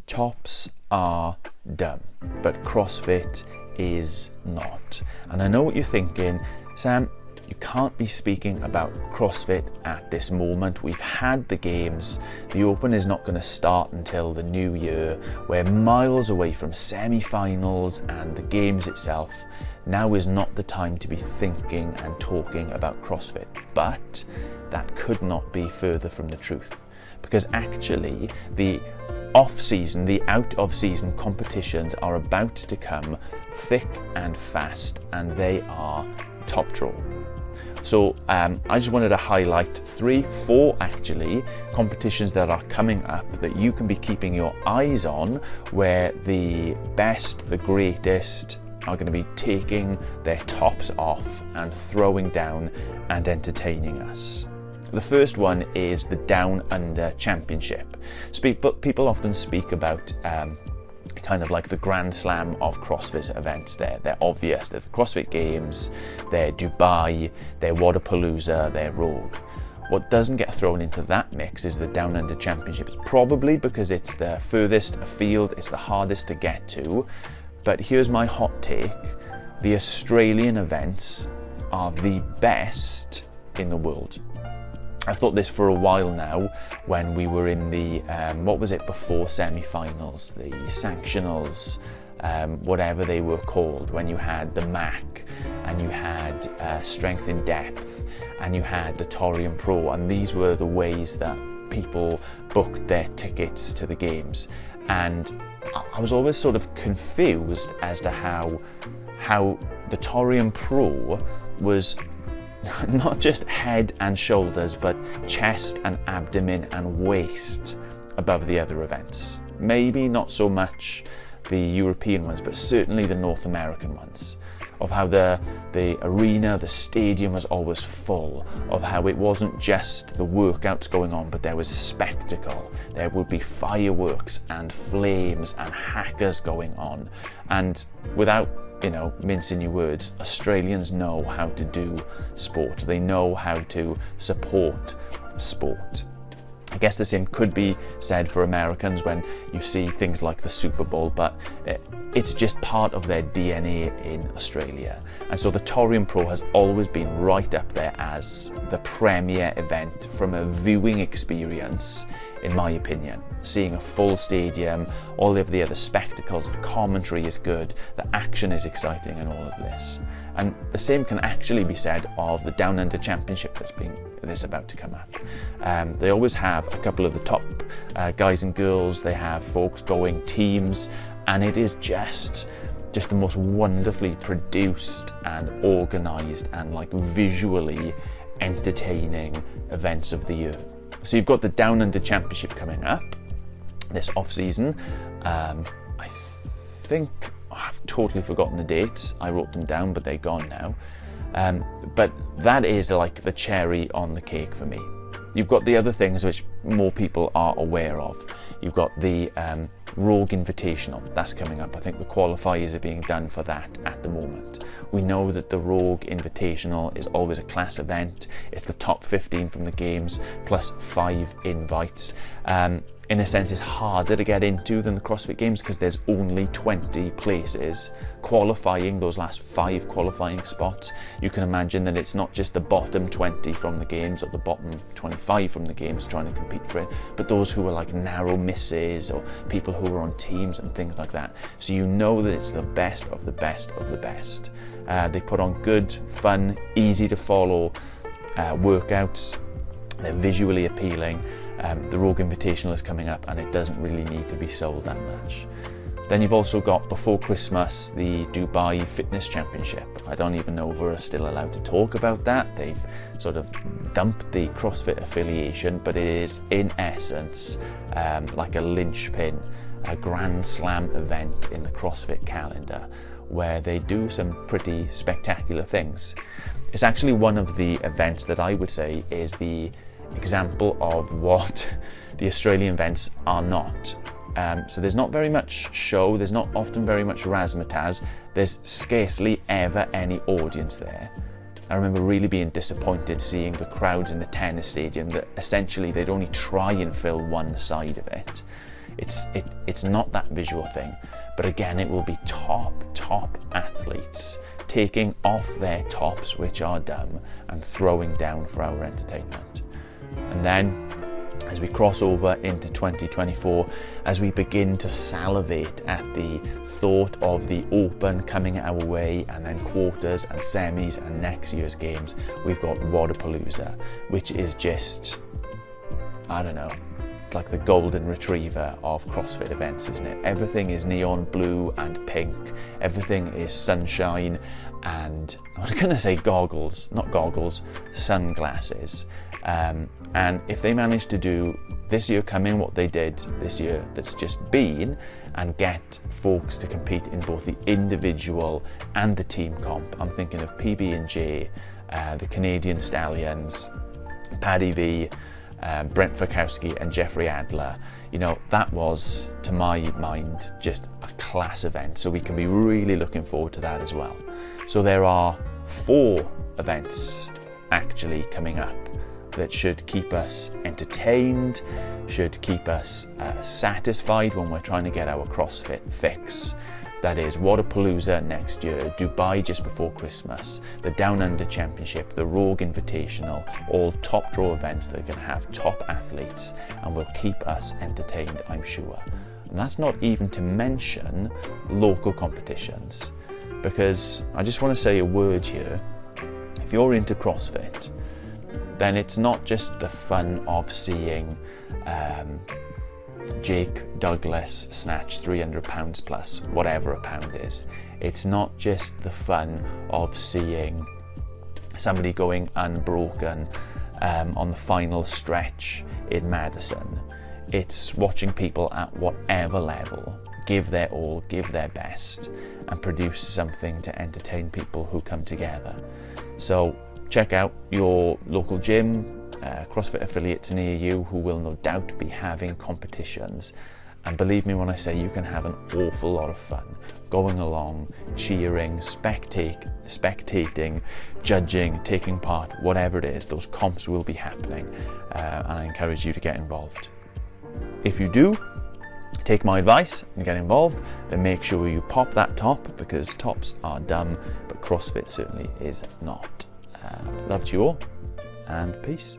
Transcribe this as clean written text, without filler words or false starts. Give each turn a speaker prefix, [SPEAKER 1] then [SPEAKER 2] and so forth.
[SPEAKER 1] Tops are dumb, but CrossFit is not. And I know what you're thinking, Sam, you can't be speaking about CrossFit at this moment. We've had the games, the Open is not going to start until the new year. We're miles away from semi-finals and the games itself. Now is not the time to be thinking and talking about CrossFit, but that could not be further from the truth. Because actually, the off-season, the out-of-season competitions are about to come thick and fast, and they are top draw. So I just wanted to highlight four actually, competitions that are coming up that you can be keeping your eyes on, where the best, the greatest are going to be taking their tops off and throwing down and entertaining us. The first one is the Down Under Championship. People often speak about kind of like the Grand Slam of CrossFit events. They're obvious. They're the CrossFit Games, they're Dubai, they're Wadapalooza, they're Rogue. What doesn't get thrown into that mix is the Down Under Championship. It's probably because it's the furthest afield, it's the hardest to get to. But here's my hot take. The Australian events are the best in the world. I thought this for a while now when we were in the, what was it before semi-finals, the sanctionals, whatever they were called, when you had the MAC and you had Strength in Depth and you had the Torium Pro, and these were the ways that people booked their tickets to the games. And I was always sort of confused as to how the Torium Pro was not just head and shoulders, but chest and abdomen and waist above the other events. Maybe not so much the European ones, but certainly the North American ones. Of how the arena, the stadium was always full, of how it wasn't just the workouts going on, but there was spectacle. There would be fireworks and flames and hackers going on. And without mincing your words, Australians know how to do sport. They know how to support sport. I guess the same could be said for Americans when you see things like the Super Bowl, but it's just part of their DNA in Australia. And so the Torium Pro has always been right up there as the premier event from a viewing experience, in my opinion. Seeing a full stadium, all of the other spectacles, the commentary is good, the action is exciting and all of this. And the same can actually be said of the Down Under Championship that's about to come up. They always have a couple of the top guys and girls, they have folks going teams, and it is just the most wonderfully produced and organised and like visually entertaining events of the year. So you've got the Down Under Championship coming up this off season. I think I've totally forgotten the dates. I wrote them down, but they're gone now. But that is like the cherry on the cake for me. You've got the other things which more people are aware of. You've got the Rogue Invitational, that's coming up. I think the qualifiers are being done for that at the moment. We know that the Rogue Invitational is always a class event. It's the top 15 from the games plus 5 invites. In a sense, it's harder to get into than the CrossFit Games because there's only 20 places qualifying, those last 5 qualifying spots. You can imagine that it's not just the bottom 20 from the games or the bottom 25 from the games trying to compete for it, but those who are like narrow misses or people who are on teams and things like that. So you know that it's the best of the best of the best. They put on good, fun, easy to follow workouts. They're visually appealing. The Rogue Invitational is coming up and it doesn't really need to be sold that much. Then you've also got, before Christmas, the Dubai Fitness Championship. I don't even know if we're still allowed to talk about that. They've sort of dumped the CrossFit affiliation, but it is in essence like a linchpin, a Grand Slam event in the CrossFit calendar where they do some pretty spectacular things. It's actually one of the events that I would say is the example of what the Australian events are not. So there's not very much show, there's not often very much razzmatazz, there's scarcely ever any audience there. I remember really being disappointed seeing the crowds in the tennis stadium that essentially they'd only try and fill one side of it. It's not that visual thing, but again, it will be top athletes taking off their tops, which are dumb, and throwing down for our entertainment. And then as we cross over into 2024, as we begin to salivate at the thought of the Open coming our way, and then quarters and semis and next year's games, we've got Wodapalooza, which is just, I don't know, it's like the golden retriever of CrossFit events, isn't it? Everything is neon blue and pink, everything is sunshine, and I was going to say goggles, not goggles, sunglasses. And if they manage to do this year coming what they did this year that's just been, and get folks to compete in both the individual and the team comp, I'm thinking of PB&J, the Canadian Stallions, Paddy V, Brent Fikowski and Jeffrey Adler. You know, that was, to my mind, just a class event, so we can be really looking forward to that as well. So there are 4 events actually coming up that should keep us entertained, should keep us satisfied when we're trying to get our CrossFit fix. That is Wodapalooza next year, Dubai just before Christmas, the Down Under Championship, the Rogue Invitational, all top draw events that are going to have top athletes and will keep us entertained, I'm sure. And that's not even to mention local competitions, because I just want to say a word here. If you're into CrossFit, then it's not just the fun of seeing Jake Douglas snatch 300 pounds plus, whatever a pound is. It's not just the fun of seeing somebody going unbroken on the final stretch in Madison. It's watching people at whatever level give their all, give their best, and produce something to entertain people who come together. So check out your local gym, CrossFit affiliates near you, who will no doubt be having competitions. And believe me when I say you can have an awful lot of fun going along, cheering, spectating, judging, taking part, whatever it is. Those comps will be happening, and I encourage you to get involved. If you do take my advice and get involved, then make sure you pop that top, because tops are dumb, but CrossFit certainly is not. Love to you all, and peace.